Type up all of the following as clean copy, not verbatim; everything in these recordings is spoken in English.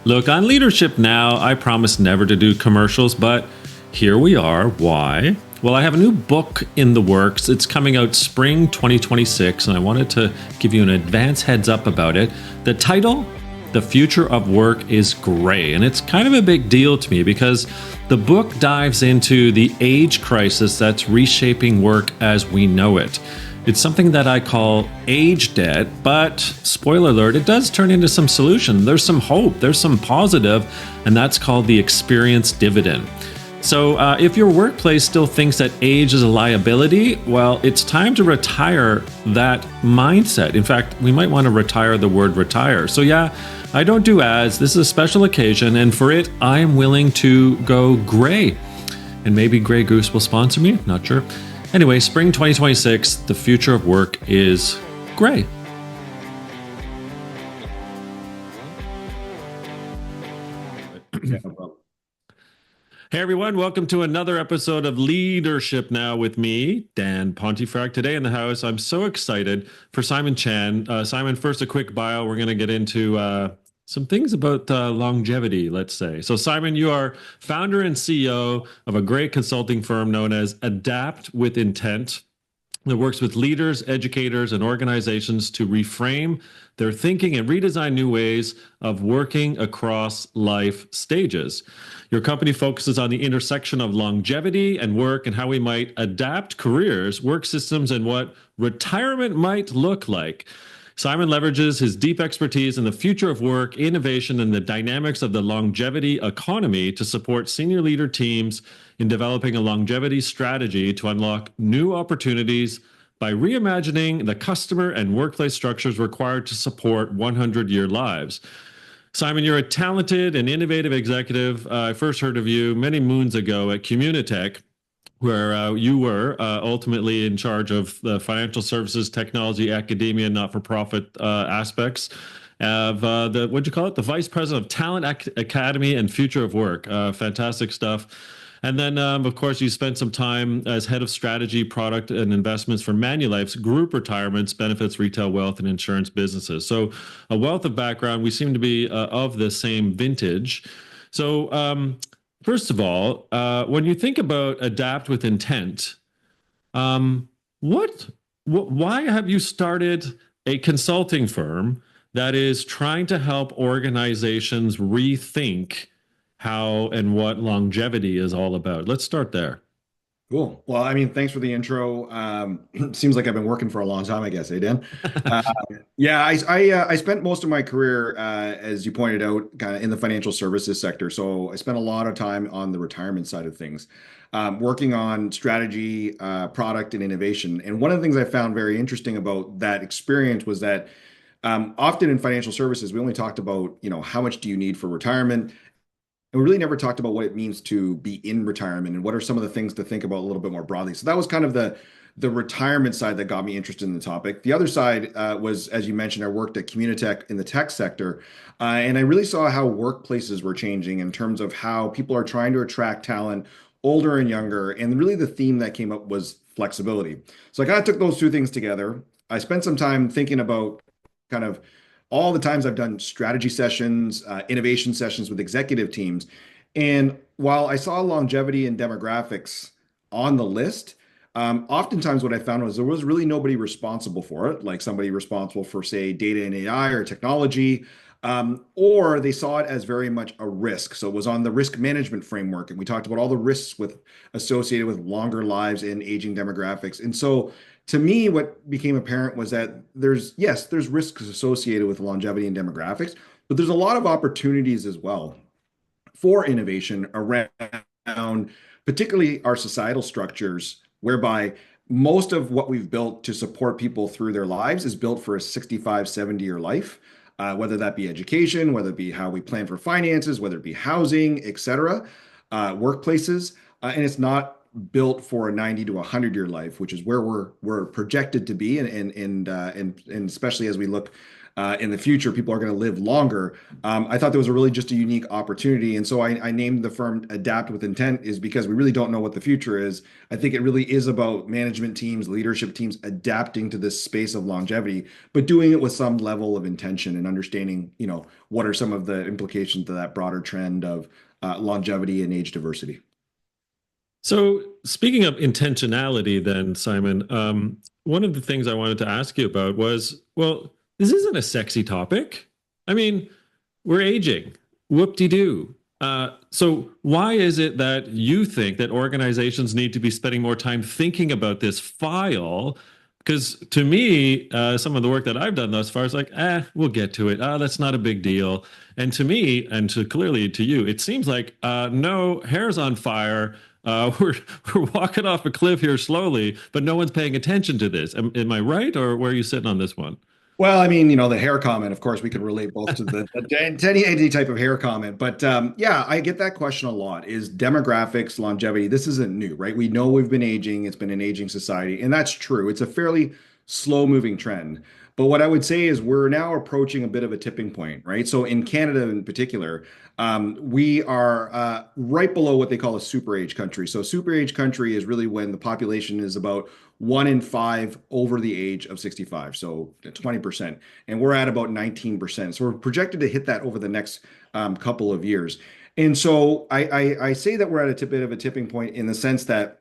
Look, on Leadership Now, I promised never to do commercials, but here we are. Why? Well, I have a new book in the works. It's coming out spring 2026, and I wanted to give you an advance heads up about it. The title, The Future of Work is Gray, and it's kind of a big deal to me because the book dives into the age crisis that's reshaping work as we know it. It's something that I call age debt, but spoiler alert, it does turn into some solution. There's some hope, there's some positive, and that's called the experience dividend. So if your workplace still thinks that age is a liability, well, it's time to retire that mindset. In fact, we might want to retire the word retire. So yeah, I don't do ads. This is a special occasion, and for it, I am willing to go gray. And maybe Grey Goose will sponsor me, not sure. Anyway, spring 2026, the future of work is gray. Yeah, no problem. Hey everyone, welcome to another episode of Leadership Now with me, Dan Pontifrac. Today in the house, I'm so excited for Simon Chan. Simon, first a quick bio. We're going to get into some things about longevity, let's say. So Simon, you are founder and CEO of a great consulting firm known as Adapt with Intent that works with leaders, educators, and organizations to reframe their thinking and redesign new ways of working across life stages. Your company focuses on the intersection of longevity and work and how we might adapt careers, work systems, and what retirement might look like. Simon leverages his deep expertise in the future of work, innovation, and the dynamics of the longevity economy to support senior leader teams in developing a longevity strategy to unlock new opportunities by reimagining the customer and workplace structures required to support 100-year lives. Simon, you're a talented and innovative executive. I first heard of you many moons ago at Communitech, where you were ultimately in charge of the financial services, technology, academia, not-for-profit aspects of what'd you call it? The Vice President of Talent Academy and Future of Work. Fantastic stuff. And then, of course, you spent some time as head of strategy, product, and investments for Manulife's group retirements, benefits, retail, wealth, and insurance businesses. So a wealth of background. We seem to be of the same vintage. So first of all, when you think about Adapt with Intent, why have you started a consulting firm that is trying to help organizations rethink how and what longevity is all about? Let's start there. Cool. Well, I mean, thanks for the intro. Seems like I've been working for a long time, I guess, Dan? Uh, yeah, I spent most of my career, as you pointed out, kind of in the financial services sector. So I spent a lot of time on the retirement side of things, working on strategy, product, and innovation. And one of the things I found very interesting about that experience was that often in financial services, we only talked about, how much do you need for retirement? And we really never talked about what it means to be in retirement and what are some of the things to think about a little bit more broadly. So that was kind of the retirement side that got me interested in the topic. The other side was, as you mentioned, I worked at Communitech in the tech sector, and I really saw how workplaces were changing in terms of how people are trying to attract talent, older and younger. And really the theme that came up was flexibility. So I kind of took those two things together. I spent some time thinking about kind of all the times I've done strategy sessions, innovation sessions with executive teams. And while I saw longevity and demographics on the list, oftentimes what I found was there was really nobody responsible for it, like somebody responsible for, say, data and AI or technology, or they saw it as very much a risk. So it was on the risk management framework, and we talked about all the risks associated with longer lives and aging demographics. And so to me, what became apparent was that there's risks associated with longevity and demographics, but there's a lot of opportunities as well for innovation around particularly our societal structures, whereby most of what we've built to support people through their lives is built for a 65, 70-year life, whether that be education, whether it be how we plan for finances, whether it be housing, et cetera, workplaces, and it's not built for a 90 to 100-year life, which is where we're projected to be, and especially as we look in the future, people are going to live longer. I thought there was a really just a unique opportunity. And so I named the firm Adapt with Intent is because we really don't know what the future is. I think it really is about management teams, leadership teams adapting to this space of longevity, but doing it with some level of intention and understanding, what are some of the implications of that broader trend of longevity and age diversity. So, speaking of intentionality, then, Simon, one of the things I wanted to ask you about was, well, this isn't a sexy topic. I mean, we're aging. Whoop-de-doo. So, why is it that you think that organizations need to be spending more time thinking about this file? Because to me, some of the work that I've done thus far is like, we'll get to it. That's not a big deal. And to me, and to clearly to you, it seems like, no, hair's on fire. We're walking off a cliff here slowly, but no one's paying attention to this. Am I right, or where are you sitting on this one? Well, I mean, the hair comment, of course, we could relate both to to any type of hair comment. But yeah, I get that question a lot. Is demographics, longevity, this isn't new, right? We know we've been aging. It's been an aging society, and that's true. It's a fairly slow moving trend. But what I would say is we're now approaching a bit of a tipping point, right? So in Canada in particular, we are right below what they call a super age country. So super age country is really when the population is about 1 in 5 over the age of 65, so 20%. And we're at about 19%. So we're projected to hit that over the next couple of years. And so I say that we're at bit of a tipping point in the sense that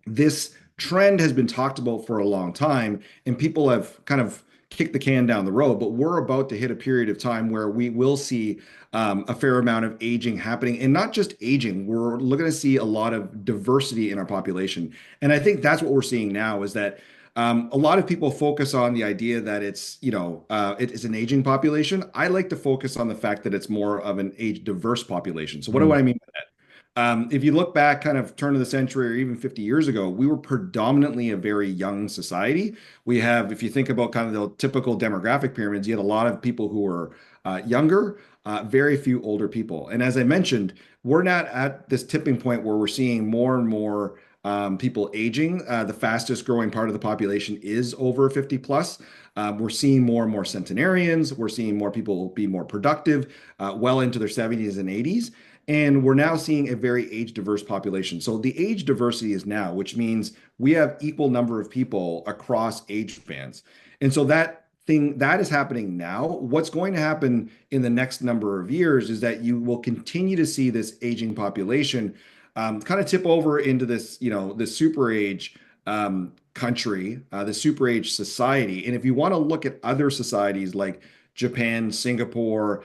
this trend has been talked about for a long time, and people have kind of kicked the can down the road. But we're about to hit a period of time where we will see a fair amount of aging happening, and not just aging. We're looking to see a lot of diversity in our population, and I think that's what we're seeing now. Is that a lot of people focus on the idea that it is an aging population. I like to focus on the fact that it's more of an age diverse population. So what do I mean by that? If you look back kind of turn of the century or even 50 years ago, we were predominantly a very young society. If you think about kind of the typical demographic pyramids, you had a lot of people who were younger, very few older people. And as I mentioned, we're not at this tipping point where we're seeing more and more people aging. The fastest growing part of the population is over 50 plus. We're seeing more and more centenarians. We're seeing more people be more productive, well into their 70s and 80s. And we're now seeing a very age diverse population. So the age diversity is now, which means we have equal number of people across age spans. And so that is happening now. What's going to happen in the next number of years is that you will continue to see this aging population kind of tip over into this super age country, the super age society. And if you want to look at other societies like Japan, Singapore,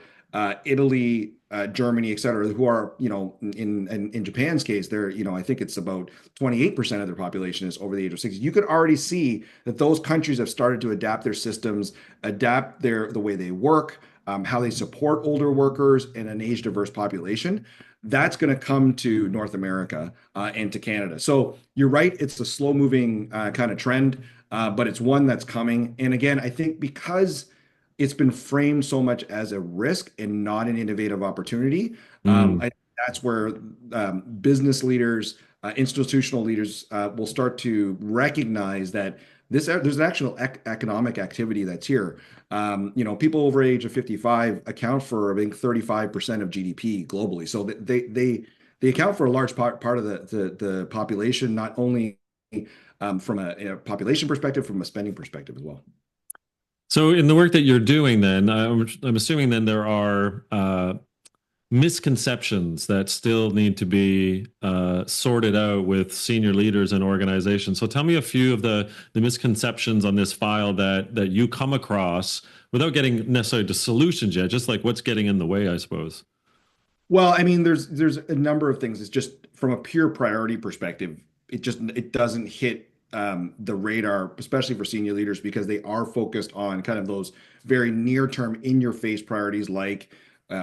Italy, Germany, et cetera, who are, in Japan's case, they're, I think it's about 28% of their population is over the age of 60. You could already see that those countries have started to adapt their systems, adapt the way they work, how they support older workers in an age diverse population. That's going to come to North America and to Canada. So you're right, it's a slow moving kind of trend, but it's one that's coming. And again, I think because it's been framed so much as a risk and not an innovative opportunity. Mm, That's where business leaders, institutional leaders will start to recognize that there's an actual economic activity that's here. People over age of 55 account for, I think, 35% of GDP globally. So they account for a large part of the population, not only from a population perspective, from a spending perspective as well. So, in the work that you're doing, then I'm assuming then there are misconceptions that still need to be sorted out with senior leaders and organizations. So, tell me a few of the misconceptions on this file that you come across without getting necessarily to solutions yet, just like what's getting in the way, I suppose. Well, I mean, there's a number of things. It's just from a pure priority perspective, it doesn't hit the radar, especially for senior leaders, because they are focused on kind of those very near term, in your face priorities, like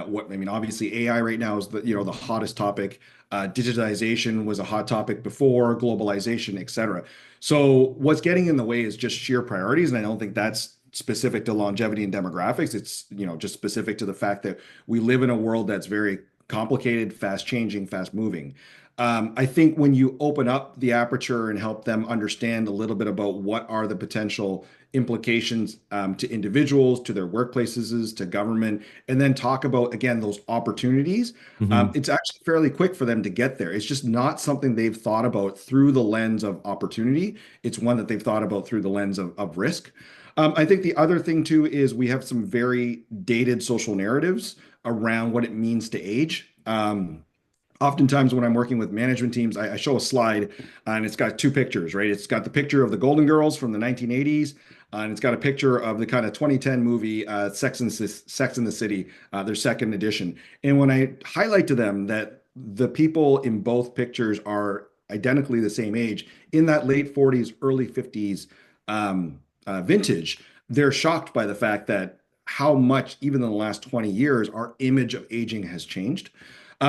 what I mean. Obviously, AI right now is the hottest topic. Digitization was a hot topic before, globalization, et cetera. So what's getting in the way is just sheer priorities, and I don't think that's specific to longevity and demographics. It's just specific to the fact that we live in a world that's very complicated, fast changing, fast moving. I think when you open up the aperture and help them understand a little bit about what are the potential implications to individuals, to their workplaces, to government, and then talk about, again, those opportunities. Hmm. It's actually fairly quick for them to get there. It's just not something they've thought about through the lens of opportunity. It's one that they've thought about through the lens of risk. I think the other thing too is we have some very dated social narratives around what it means to age. Oftentimes when I'm working with management teams, I show a slide and it's got two pictures, right? It's got the picture of the Golden Girls from the 1980s, and it's got a picture of the kind of 2010 movie Sex and the City, their second edition. And when I highlight to them that the people in both pictures are identically the same age, in that late 40s, early 50s vintage, they're shocked by the fact that how much, even in the last 20 years, our image of aging has changed.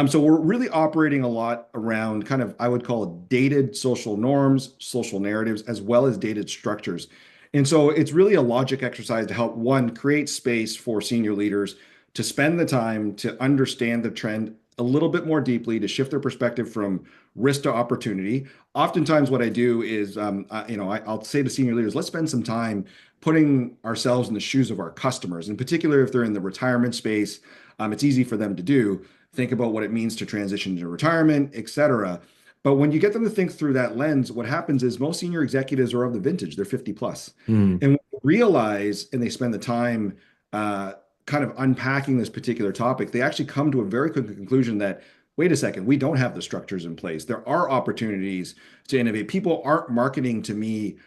So we're really operating a lot around kind of, I would call it dated social norms, social narratives, as well as dated structures. And so it's really a logic exercise to help one create space for senior leaders to spend the time to understand the trend a little bit more deeply, to shift their perspective from risk to opportunity. Oftentimes, what I do is, I'll say to senior leaders, let's spend some time putting ourselves in the shoes of our customers, in particular if they're in the retirement space. It's easy for them to do, think about what it means to transition to retirement, et cetera. But when you get them to think through that lens, what happens is most senior executives are of the vintage, they're 50 plus. Mm. And when they realize and they spend the time uh, kind of unpacking this particular topic, they actually come to a very quick conclusion that, wait a second, we don't have the structures in place. There are opportunities to innovate. People aren't marketing to me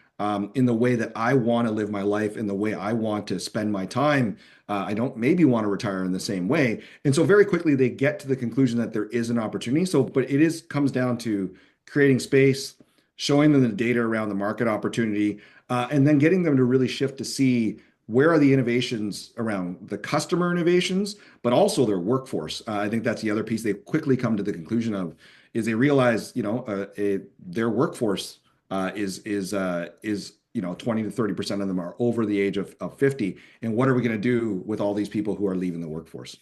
in the way that I want to live my life, in the way I want to spend my time. I don't maybe want to retire in the same way. And so very quickly they get to the conclusion that there is an opportunity. So, but it is comes down to creating space, showing them the data around the market opportunity, and then getting them to really shift to see where are the innovations around the customer innovations, but also their workforce. I think that's the other piece they quickly come to the conclusion of is they realize, their workforce is 20 to 30% of them are over the age of 50. And what are we going to do with all these people who are leaving the workforce?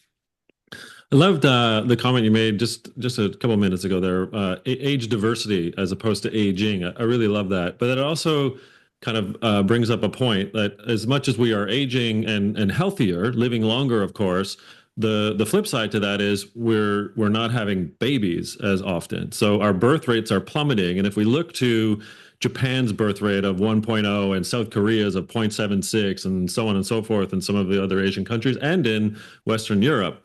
I loved the comment you made just a couple minutes ago there, age diversity as opposed to aging. I really love that. But it also kind of brings up a point that as much as we are aging and healthier, living longer, of course, the flip side to that is we're not having babies as often. So our birth rates are plummeting. And if we look to Japan's birth rate of 1.0 and South Korea's of 0.76 and so on and so forth in some of the other Asian countries and in Western Europe.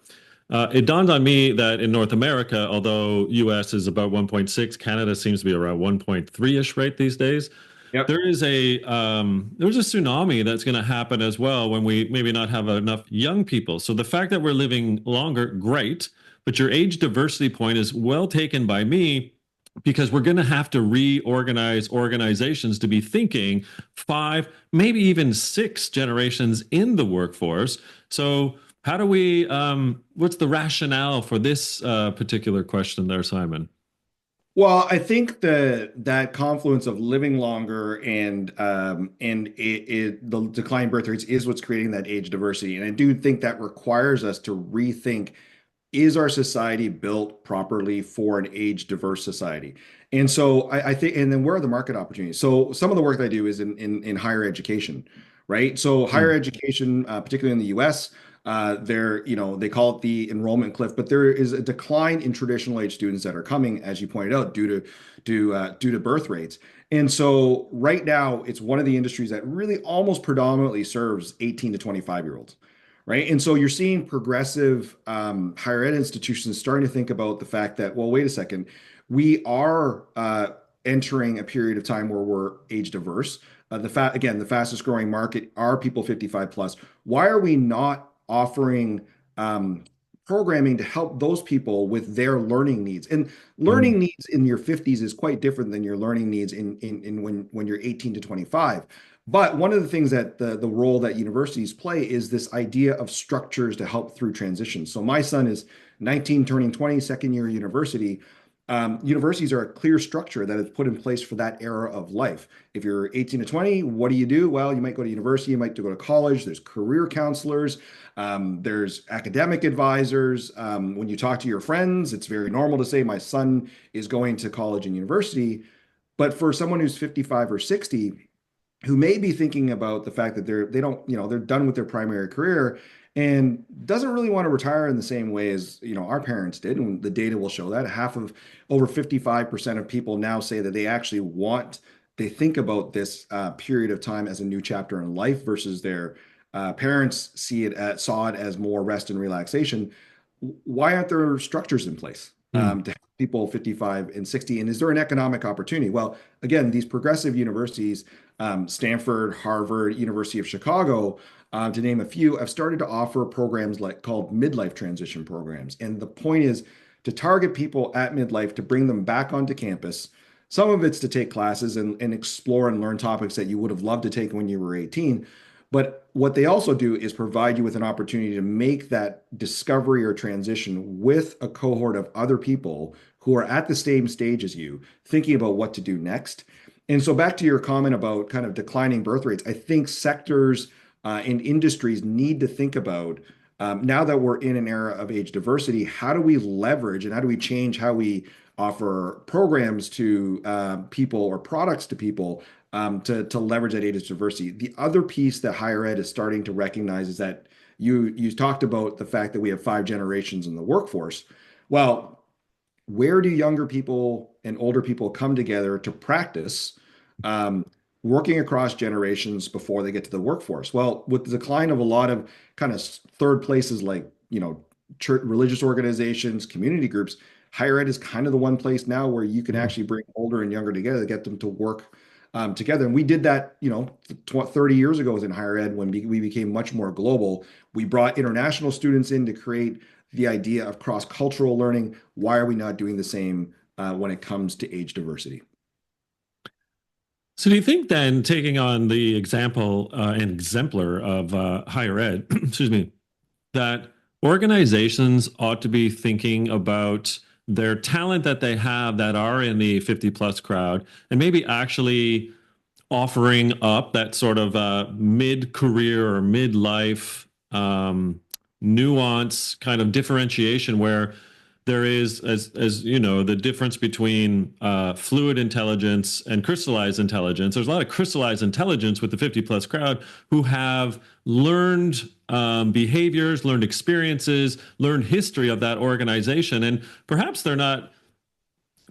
It dawned on me that in North America, although US is about 1.6, Canada seems to be around 1.3-ish rate these days. Yep. There's a tsunami that's going to happen as well when we maybe not have enough young people. So the fact that we're living longer, great, but your age diversity point is well taken by me because we're going to have to reorganize organizations to be thinking five, maybe even six generations in the workforce. So how do we, what's the rationale for this particular question there, Simon? Well, I think that confluence of living longer and the decline in birth rates is what's creating that age diversity. And I do think that requires us to rethink, is our society built properly for an age diverse society? And so I think, and then where are the market opportunities? So some of the work that I do is in higher education, right? So higher Mm. education, particularly in the US, they call it the enrollment cliff, but there is a decline in traditional age students that are coming, as you pointed out, due to birth rates. And so right now, it's one of the industries that really almost predominantly serves 18 to 25-year-olds, right? And so you're seeing progressive higher ed institutions starting to think about the fact that, well, wait a second, we are entering a period of time where we're age diverse. The fastest growing market are people 55 plus. Why are we not offering um, programming to help those people with their learning needs? And Mm. learning needs in your 50s is quite different than your learning needs in when you're 18 to 25. But one of the things that the role that universities play is this idea of structures to help through transition. So my son is 19, turning 20, second year university. Universities are a clear structure that is put in place for that era of life. If you're 18 to 20, what do you do? Well, you might go to university, you might go to college. There's career counselors, there's academic advisors. When you talk to your friends, it's very normal to say, my son is going to college and university. But for someone who's 55 or 60, who may be thinking about the fact that they don't, they're done with their primary career and doesn't really want to retire in the same way as, our parents did. And the data will show that half of over 55% of people now say that they think about this period of time as a new chapter in life versus their parents saw it as more rest and relaxation. Why aren't there structures in place Hmm. to help people 55 and 60? And is there an economic opportunity? Well, again, these progressive universities, Stanford, Harvard, University of Chicago, to name a few, have started to offer programs like called midlife transition programs. And the point is to target people at midlife to bring them back onto campus. Some of it's to take classes and explore and learn topics that you would have loved to take when you were 18. But what they also do is provide you with an opportunity to make that discovery or transition with a cohort of other people who are at the same stage as you, thinking about what to do next. And so, back to your comment about kind of declining birth rates, I think sectors and industries need to think about now that we're in an era of age diversity, how do we leverage and how do we change how we offer programs to people or products to people to leverage that age diversity. The other piece that higher ed is starting to recognize is that you talked about the fact that we have five generations in the workforce. Well, where do younger people and older people come together to practice um, working across generations before they get to the workforce? Well, with the decline of a lot of kind of third places like, church, religious organizations, community groups, higher ed is kind of the one place now where you can Yeah. actually bring older and younger together to get them to work together. And we did that, 30 years ago in higher ed when we became much more global. We brought international students in to create the idea of cross-cultural learning. Why are we not doing the same when it comes to age diversity? So do you think then, taking on the example and exemplar of higher ed, excuse me, that organizations ought to be thinking about their talent that they have that are in the 50 plus crowd and maybe actually offering up that sort of mid-career or mid-life nuance kind of differentiation where there is, as you know, the difference between fluid intelligence and crystallized intelligence. There's a lot of crystallized intelligence with the 50 plus crowd who have learned behaviors, learned experiences, learned history of that organization, and perhaps they're not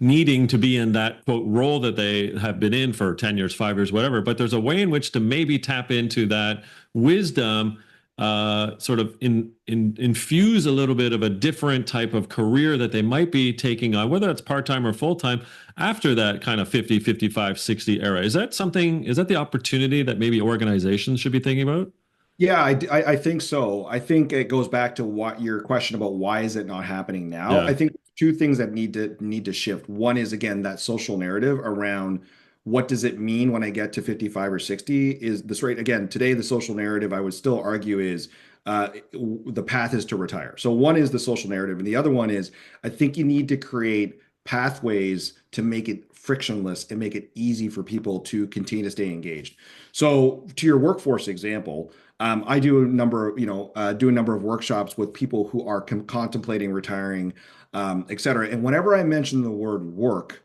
needing to be in that quote role that they have been in for 10 years, 5 years, whatever. But there's a way in which to maybe tap into that wisdom, sort of infuse a little bit of a different type of career that they might be taking on, whether it's part-time or full-time after that kind of 50, 55, 60 era. Is that something, is that the opportunity that maybe organizations should be thinking about? Yeah, I think so. I think it goes back to what your question about why is it not happening now. I Yeah. think two things that need to shift. One is again that social narrative around what does it mean when I get to 55 or 60 is this right again today the social narrative I would still argue is the path is to retire. So one is the social narrative and the other one is I think you need to create pathways to make it frictionless and make it easy for people to continue to stay engaged. So to your workforce example, I do a number of, do a number of workshops with people who are contemplating retiring, et cetera. And whenever I mention the word work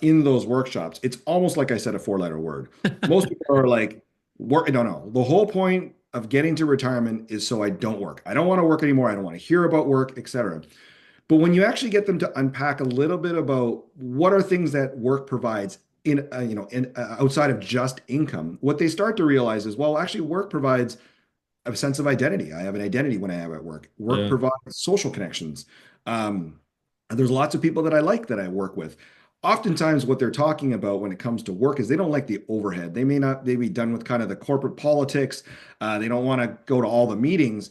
in those workshops, it's almost like I said a four-letter word. Most people are like, work. No, no. The whole point of getting to retirement is so I don't work. I don't want to work anymore. I don't want to hear about work, et cetera. But when you actually get them to unpack a little bit about what are things that work provides outside of just income, what they start to realize is, well, actually, work provides a sense of identity. I have an identity when I am at work. Work Yeah. provides social connections. And there's lots of people that I like that I work with. Oftentimes, what they're talking about when it comes to work is they don't like the overhead. They be done with kind of the corporate politics. They don't want to go to all the meetings.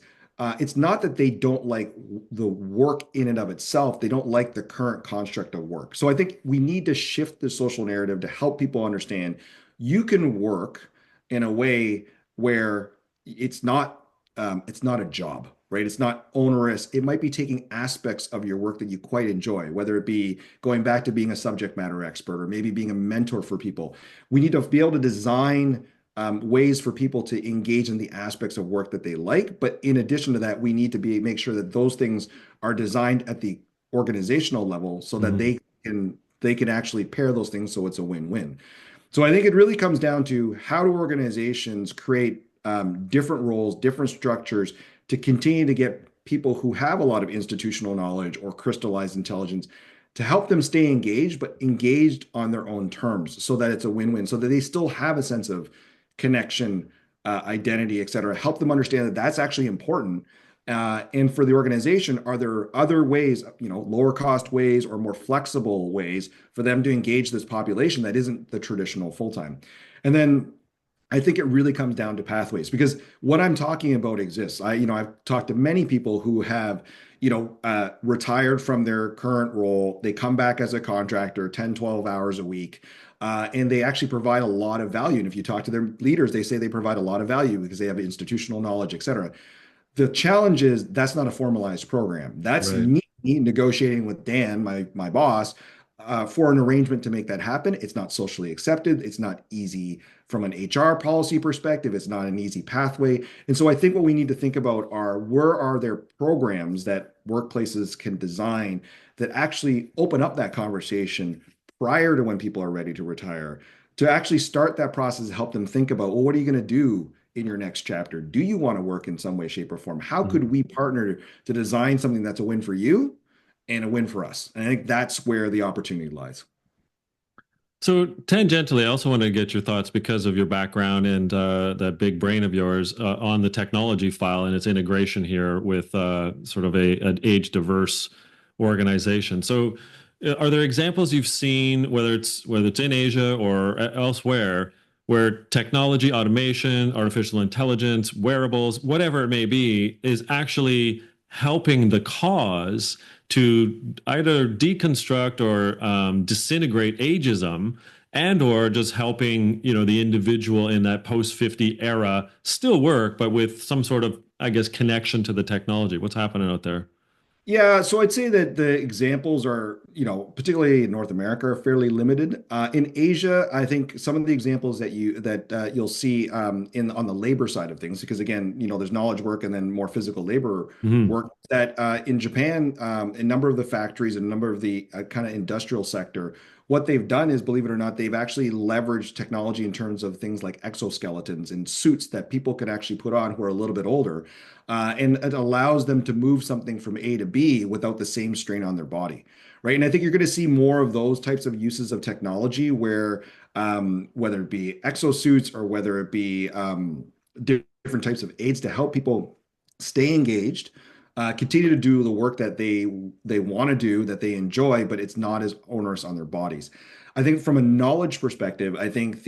It's not that they don't like the work in and of itself. They don't like the current construct of work. So I think we need to shift the social narrative to help people understand you can work in a way where it's not a job, right? It's not onerous. It might be taking aspects of your work that you quite enjoy, whether it be going back to being a subject matter expert or maybe being a mentor for people. We need to be able to design ways for people to engage in the aspects of work that they like. But in addition to that, we need to make sure that those things are designed at the organizational level so that Mhm. they can actually pair those things so it's a win-win. So I think it really comes down to how do organizations create different roles, different structures to continue to get people who have a lot of institutional knowledge or crystallized intelligence to help them stay engaged, but engaged on their own terms so that it's a win-win, so that they still have a sense of connection, identity, et cetera. Help them understand that that's actually important. And for the organization, are there other ways, lower cost ways or more flexible ways for them to engage this population that isn't the traditional full time? And then I think it really comes down to pathways because what I'm talking about exists. I've talked to many people who have, retired from their current role. They come back as a contractor, 10, 12 hours a week. And they actually provide a lot of value. And if you talk to their leaders, they say they provide a lot of value because they have institutional knowledge, et cetera. The challenge is that's not a formalized program. That's Right. me negotiating with Dan, my boss, for an arrangement to make that happen. It's not socially accepted. It's not easy from an HR policy perspective. It's not an easy pathway. And so I think what we need to think about are where are there programs that workplaces can design that actually open up that conversation prior to when people are ready to retire, to actually start that process, help them think about, well, what are you going to do in your next chapter? Do you want to work in some way, shape, or form? How could we partner to design something that's a win for you and a win for us? And I think that's where the opportunity lies. So tangentially, I also want to get your thoughts because of your background and that big brain of yours on the technology file and its integration here with sort of an age diverse organization. So, are there examples you've seen, whether it's in Asia or elsewhere, where technology, automation, artificial intelligence, wearables, whatever it may be, is actually helping the cause to either deconstruct or disintegrate ageism and or just helping the individual in that post 50 era still work but with some sort of, I guess, connection to the technology? What's happening out there? Yeah, so I'd say that the examples are, particularly in North America, are fairly limited. In Asia, I think some of the examples you'll see in on the labor side of things, because again, there's knowledge work and then more physical labor Hmm. work. That in Japan, a number of the factories and a number of the kind of industrial sector, what they've done is, believe it or not, they've actually leveraged technology in terms of things like exoskeletons and suits that people can actually put on who are a little bit older, and it allows them to move something from A to B without the same strain on their body, right? And I think you're going to see more of those types of uses of technology where, whether it be exosuits or whether it be different types of aids to help people stay engaged, continue to do the work that they want to do, that they enjoy, but it's not as onerous on their bodies. I think from a knowledge perspective, I think if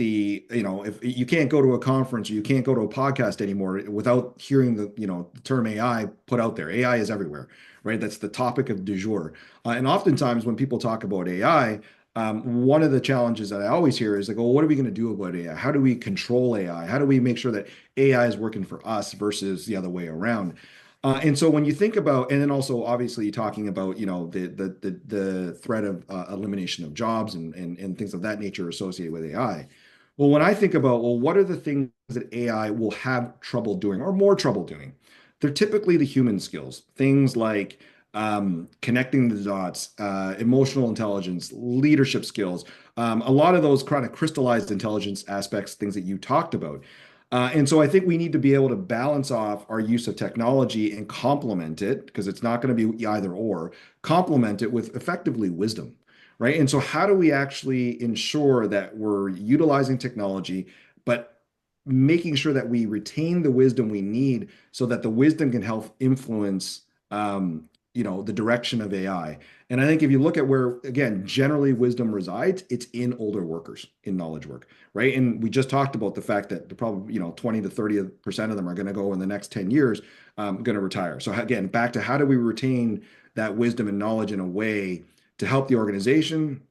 you can't go to a conference or you can't go to a podcast anymore without hearing the term AI put out there. AI is everywhere, right? That's the topic of du jour. And oftentimes when people talk about AI, one of the challenges that I always hear is like, well, what are we going to do about AI? How do we control AI? How do we make sure that AI is working for us versus the other way around? And so when you think about, and then also obviously talking about, the threat of elimination of jobs and things of that nature associated with AI. Well, when I think about, well, what are the things that AI will have trouble doing or more trouble doing? They're typically the human skills, things like connecting the dots, emotional intelligence, leadership skills, a lot of those kind of crystallized intelligence aspects, things that you talked about. And so I think we need to be able to balance off our use of technology and complement it, because it's not going to be either or, complement it with effectively wisdom, right? And so how do we actually ensure that we're utilizing technology, but making sure that we retain the wisdom we need so that the wisdom can help influence, the direction of AI. And I think if you look at where, again, generally wisdom resides, it's in older workers in knowledge work, right? And we just talked about the fact that the probably, 20 to 30% of them are going to go in the next 10 years, going to retire. So again, back to how do we retain that wisdom and knowledge in a way to help the organization,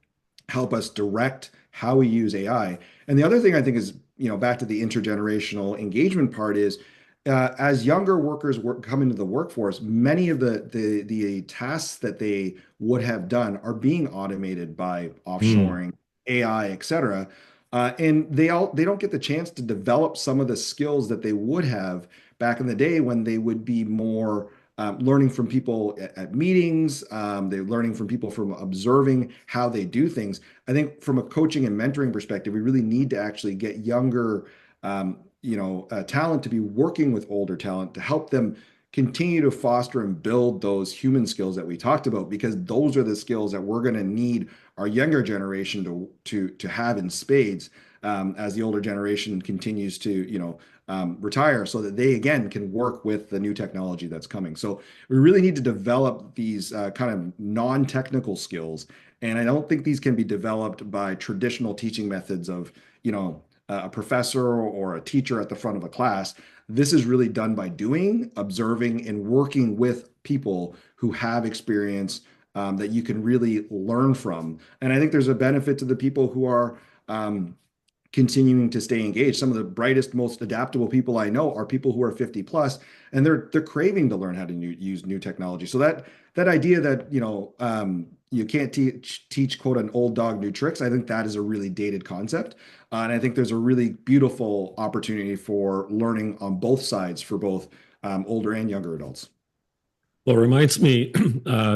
help us direct how we use AI. And the other thing I think is, back to the intergenerational engagement part is, as younger workers come into the workforce, many of the tasks that they would have done are being automated by Hmm. offshoring, AI, et cetera. And they don't get the chance to develop some of the skills that they would have back in the day when they would be more learning from people at meetings. They're learning from people from observing how they do things. I think from a coaching and mentoring perspective, we really need to actually get younger, talent to be working with older talent to help them continue to foster and build those human skills that we talked about, because those are the skills that we're going to need our younger generation to have in spades, as the older generation continues to retire, so that they again can work with the new technology that's coming. So we really need to develop these kind of non-technical skills, and I don't think these can be developed by traditional teaching methods of a professor or a teacher at the front of a class. This is really done by doing, observing, and working with people who have experience, that you can really learn from. And I think there's a benefit to the people who are continuing to stay engaged. Some of the brightest, most adaptable people I know are people who are 50 plus, and they're craving to learn how to use new technology. So that idea that you can't teach quote an old dog new tricks, I think that is a really dated concept. And I think there's a really beautiful opportunity for learning on both sides for both older and younger adults. Well, it reminds me,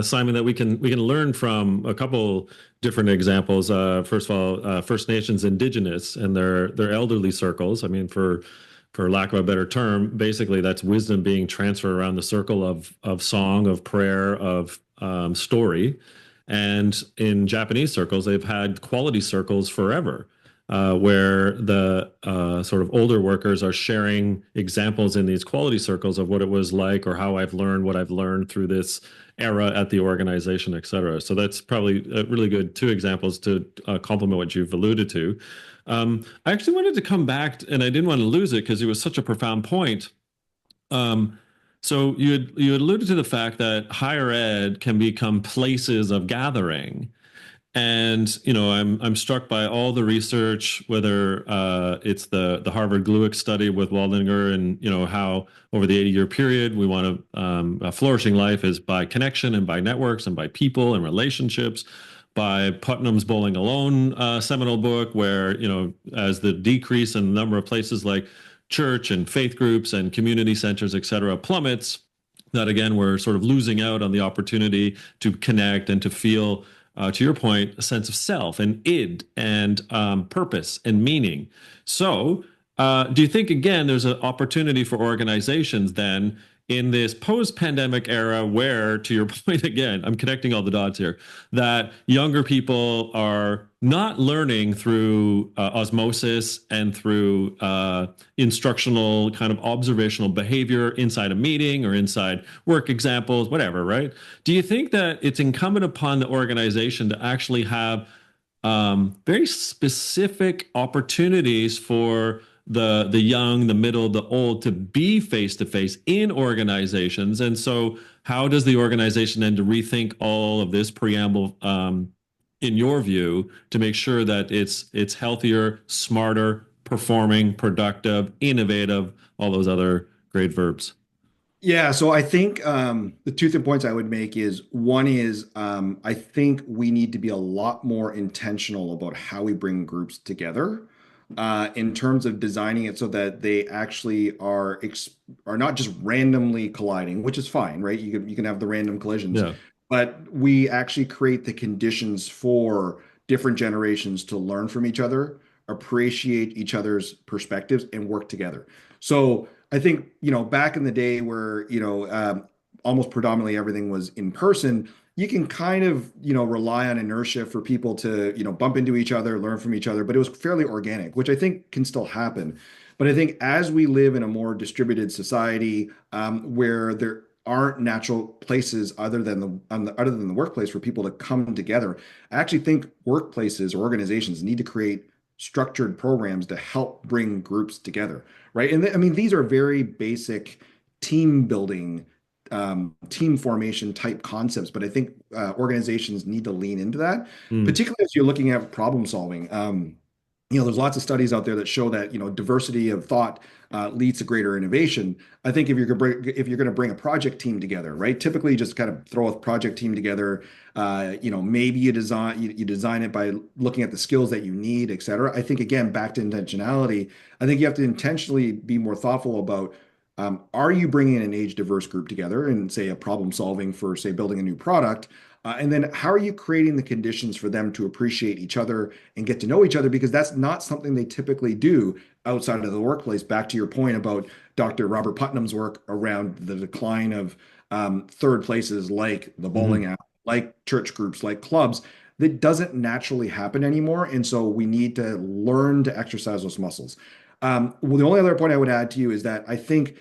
Simon, that we can learn from a couple different examples. First of all, First Nations Indigenous and their elderly circles. I mean, for lack of a better term, basically that's wisdom being transferred around the circle of song, of prayer, of story. And in Japanese circles, they've had quality circles forever, where the sort of older workers are sharing examples in these quality circles of what it was like or how I've learned what I've learned through this era at the organization, et cetera. So that's probably a really good two examples to complement what you've alluded to. I actually wanted to come back, and I didn't want to lose it because it was such a profound point. Um, so you had alluded to the fact that higher ed can become places of gathering. And I'm struck by all the research, whether it's the Harvard Gluick study with Waldinger, and how over the 80-year period we want a flourishing life is by connection and by networks and by people and relationships. By Putnam's Bowling Alone seminal book, where as the decrease in the number of places like church and faith groups and community centers, et cetera, plummets, that again we're sort of losing out on the opportunity to connect and to feel, to your point, a sense of self and id and purpose and meaning. So, do you think, again, there's an opportunity for organizations then in this post-pandemic era where, to your point again, I'm connecting all the dots here, that younger people are not learning through osmosis and through instructional kind of observational behavior inside a meeting or inside work examples, whatever, right? Do you think that it's incumbent upon the organization to actually have very specific opportunities for the young, the middle, the old to be face to face in organizations? And so, how does the organization then to rethink all of this preamble, in your view, to make sure that it's healthier, smarter, performing, productive, innovative, all those other great verbs? Yeah, so I think the two points I would make is one is I think we need to be a lot more intentional about how we bring groups together, in terms of designing it so that they actually are not just randomly colliding, which is fine, right? You can have the random collisions, Yeah. but we actually create the conditions for different generations to learn from each other, appreciate each other's perspectives, and work together. So I think, back in the day where, almost predominantly everything was in person, you can kind of, rely on inertia for people to, bump into each other, learn from each other, but it was fairly organic, which I think can still happen. But I think as we live in a more distributed society, where there aren't natural places other than the workplace for people to come together, I actually think workplaces or organizations need to create structured programs to help bring groups together, right? And I mean, these are very basic team building, team formation type concepts, but I think organizations need to lean into that, Mm. particularly as you're looking at problem solving. There's lots of studies out there that show that diversity of thought leads to greater innovation. I think if you're going to bring a project team together, right? Typically, you just kind of throw a project team together. Maybe you design it by looking at the skills that you need, et cetera. I think again, back to intentionality. I think you have to intentionally be more thoughtful about Are you bringing an age diverse group together and say a problem solving for, say, building a new product? And then how are you creating the conditions for them to appreciate each other and get to know each other? Because that's not something they typically do outside of the workplace. Back to your point about Dr. Robert Putnam's work around the decline of third places like the bowling Mhm. alley, like church groups, like clubs, that doesn't naturally happen anymore. And so we need to learn to exercise those muscles. Well, the only other point I would add to you is that I think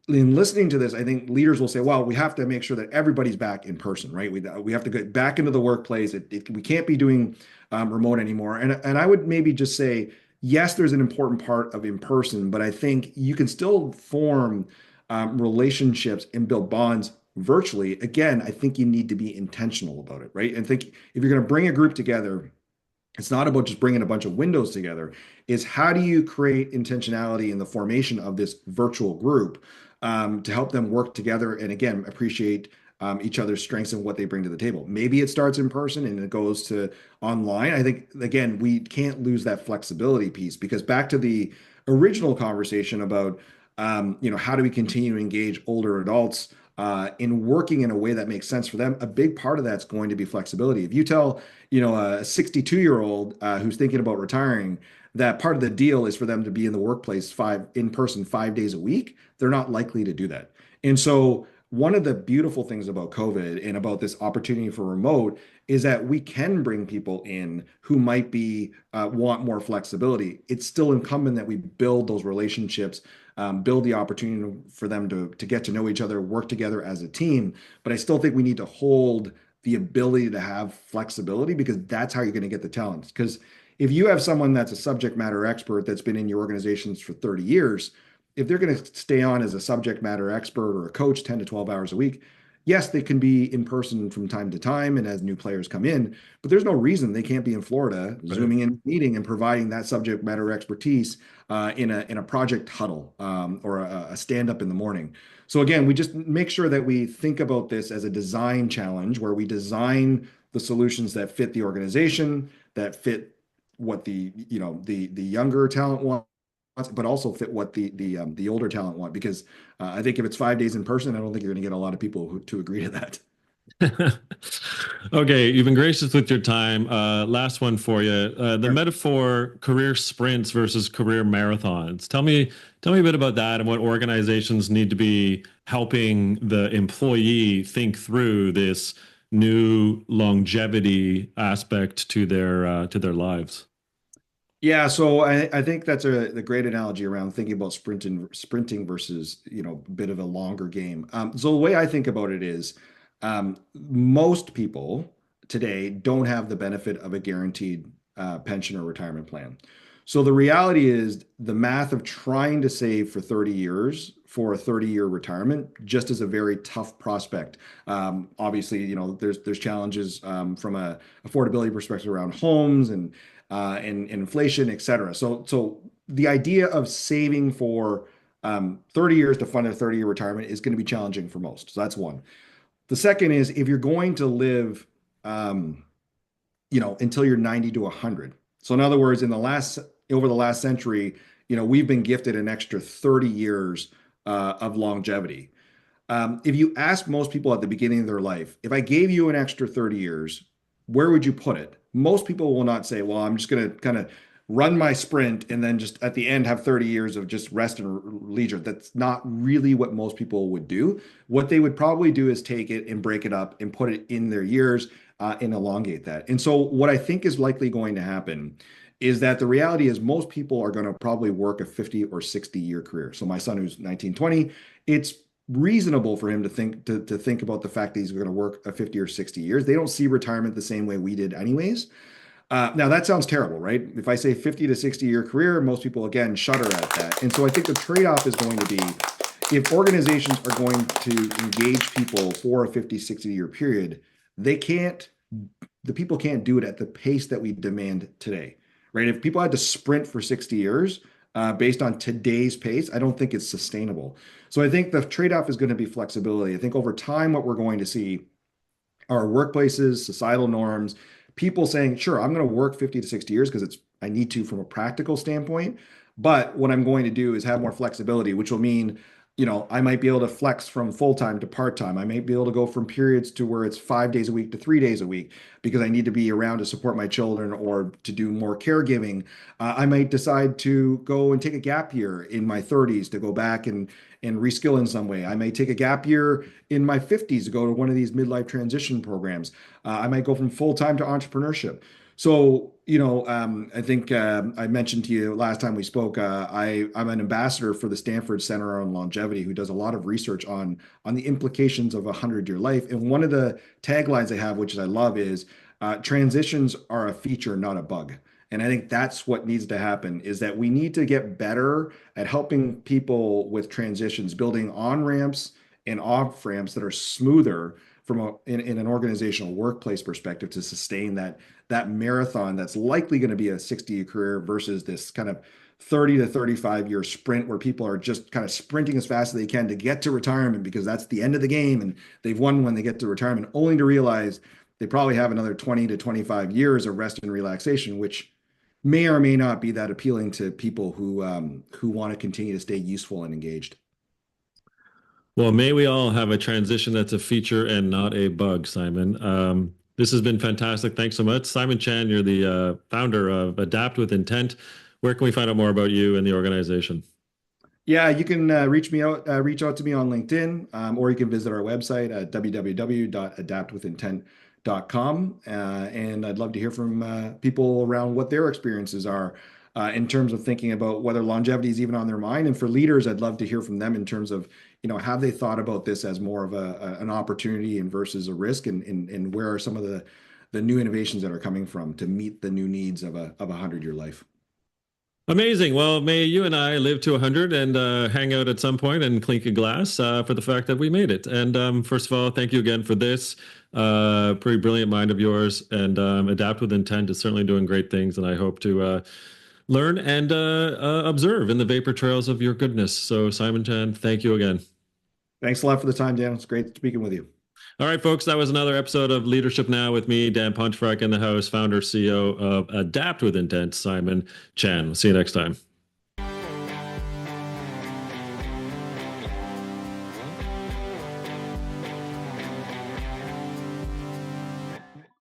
in listening to this, I think leaders will say, well, we have to make sure that everybody's back in person, right? We have to get back into the workplace. We can't be doing remote anymore. And I would maybe just say, yes, there's an important part of in person, but I think you can still form relationships and build bonds virtually. Again, I think you need to be intentional about it, right? And think if you're going to bring a group together, it's not about just bringing a bunch of windows together. Is how do you create intentionality in the formation of this virtual group to help them work together and again appreciate each other's strengths and what they bring to the table. Maybe it starts in person and it goes to online. I think again we can't lose that flexibility piece because back to the original conversation about how do we continue to engage older adults in working in a way that makes sense for them. A big part of that's going to be flexibility. If you tell a 62-year-old who's thinking about retiring, that part of the deal is for them to be in the workplace five in person 5 days a week. They're not likely to do that. And so one of the beautiful things about COVID and about this opportunity for remote is that we can bring people in who might be want more flexibility. It's still incumbent that we build those relationships, build the opportunity for them to get to know each other, work together as a team. But I still think we need to hold the ability to have flexibility because that's how you're going to get the talent. Because if you have someone that's a subject matter expert that's been in your organizations for 30 years, if they're going to stay on as a subject matter expert or a coach 10 to 12 hours a week, yes, they can be in person from time to time and as new players come in, but there's no reason they can't be in Florida, Right. zooming in, meeting and providing that subject matter expertise in a project huddle or a stand up in the morning. So again, we just make sure that we think about this as a design challenge where we design the solutions that fit the organization, that fit what the younger talent wants, but also fit what the older talent want. Because I think if it's 5 days in person, I don't think you're going to get a lot of people to agree to that. Okay, you've been gracious with your time. Last one for you. The Sure. metaphor career sprints versus career marathons. Tell me a bit about that and what organizations need to be helping the employee think through this new longevity aspect to their lives. Yeah, so I think that's a great analogy around thinking about sprinting versus a bit of a longer game. So the way I think about it is most people today don't have the benefit of a guaranteed pension or retirement plan. So the reality is the math of trying to save for 30 years for a 30-year retirement just is a very tough prospect. Obviously, there's challenges from a affordability perspective around homes and inflation, et cetera. So the idea of saving for 30 years to fund a 30-year retirement is going to be challenging for most. So that's one. The second is if you're going to live, um, until you're 90 to 100. So in other words, over the last century, we've been gifted an extra 30 years of longevity. If you ask most people at the beginning of their life, if I gave you an extra 30 years, where would you put it? Most people will not say, well, I'm just going to kind of run my sprint and then just at the end have 30 years of just rest and leisure. That's not really what most people would do. What they would probably do is take it and break it up and put it in their years and elongate that. And so, what I think is likely going to happen is that the reality is most people are going to probably work a 50 or 60-year career. So, my son who's 19, 20, it's reasonable for him to think about the fact that he's going to work a 50 or 60 years. They don't see retirement the same way we did anyways. Now that sounds terrible, right? If I say 50 to 60-year career, most people again shudder at that. And so I think the trade-off is going to be if organizations are going to engage people for a 50, 60-year period, they can't the people can't do it at the pace that we demand today, right? If people had to sprint for 60 years based on today's pace, I don't think it's sustainable. So I think the trade-off is going to be flexibility. I think over time, what we're going to see are workplaces, societal norms, people saying, sure, I'm going to work 50 to 60 years because I need to from a practical standpoint. But what I'm going to do is have more flexibility, which will mean I might be able to flex from full-time to part-time. I might be able to go from periods to where it's 5 days a week to 3 days a week because I need to be around to support my children or to do more caregiving. I might decide to go and take a gap year in my 30s to go back and reskill in some way. I may take a gap year in my 50s to go to one of these midlife transition programs. I might go from full-time to entrepreneurship. So, I think I mentioned to you last time we spoke, I'm an ambassador for the Stanford Center on Longevity, who does a lot of research on the implications of a 100-year life. And one of the taglines they have, which I love, is transitions are a feature, not a bug. And I think that's what needs to happen is that we need to get better at helping people with transitions, building on ramps and off ramps that are smoother in an organizational workplace perspective to sustain that marathon that's likely going to be a 60-year career versus this kind of 30 to 35-year sprint where people are just kind of sprinting as fast as they can to get to retirement because that's the end of the game and they've won when they get to retirement, only to realize they probably have another 20 to 25 years of rest and relaxation, which may or may not be that appealing to people who want to continue to stay useful and engaged. Well, may we all have a transition that's a feature and not a bug, Simon. This has been fantastic. Thanks so much. Simon Chan, you're the founder of Adapt with Intent. Where can we find out more about you and the organization? Yeah, you can reach out to me on LinkedIn, or you can visit our website at www.adaptwithintent.com. And I'd love to hear from people around what their experiences are in terms of thinking about whether longevity is even on their mind. And for leaders, I'd love to hear from them in terms of, have they thought about this as more of an opportunity and versus a risk, and where are some of the new innovations that are coming from to meet the new needs of a 100-year life. Amazing. Well, may you and I live to 100 and hang out at some point and clink a glass for the fact that we made it. And first of all, thank you again for this pretty brilliant mind of yours. And Adapt with Intent is certainly doing great things. And I hope to learn and observe in the vapor trails of your goodness. So, Simon Chan, thank you again. Thanks a lot for the time, Dan. It's great speaking with you. All right, folks, that was another episode of Leadership Now with me, Dan Pontefract, in the house, founder, CEO of Adapt with Intent, Simon Chan. We'll see you next time.